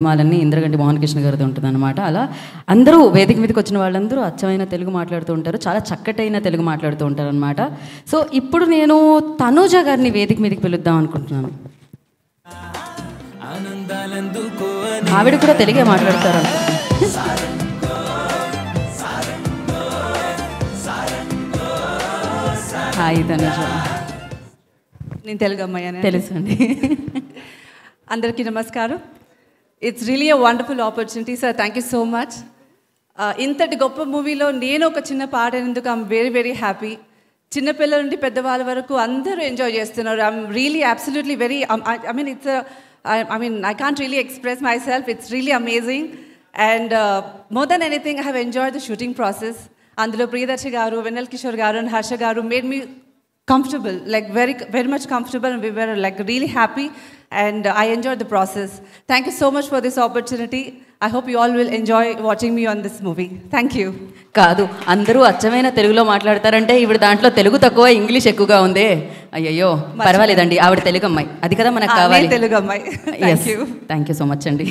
సినిమాలన్నీ ఇంద్రగంటి మోహన్ కృష్ణ గారిది ఉంటుందన్నమాట. అలా అందరూ వేదిక మీదకి వచ్చిన వాళ్ళందరూ అచ్చమైన తెలుగు మాట్లాడుతూ ఉంటారు. చాలా చక్కటైన తెలుగు మాట్లాడుతూ ఉంటారనమాట. సో ఇప్పుడు నేను తనూజ గారిని వేదిక మీదకి పిలుద్దాం అనుకుంటున్నాను. ఆవిడ కూడా తెలుగే మాట్లాడతారు. హాయ్ తనూజ. నేను తెలుగు అమ్మాయి తెలుసు అండి. అందరికీ నమస్కారం. It's really a wonderful opportunity sir. Thank you so much. ఇంతటి గొప్ప మూవీలో నేను ఒక చిన్న పాట అయినందుకు ఐఎమ్ వెరీ వెరీ హ్యాపీ. చిన్నపిల్లల నుండి పెద్దవాళ్ళ వరకు అందరూ ఎంజాయ్ చేస్తున్నారు. I'm really absolutely very I can't really express myself. It's really amazing. And more than anything, I have enjoyed the shooting process. Andulo Priyadarshi garu, Venal Kishore garu and Harsha garu made me comfortable, like very, very much comfortable, and we were like really happy, and I enjoyed the process. Thank you so much for this opportunity. I hope you all will enjoy watching me on this movie. Thank you. కాదు, అందరూ అచ్చమైన తెలుగులో మాట్లాడతారంటే ఈవిడ దాంట్లో తెలుగు తక్కువ English ఎక్కువగా ఉంది. అయ్యయ్యో పర్వాలేదండి, ఆవిడ తెలుగు అమ్మాయి, అది కదా మనకు కావాలి. తెలుగు అమ్మాయి. థ్యాంక్ యూ సో మచ్ అండి.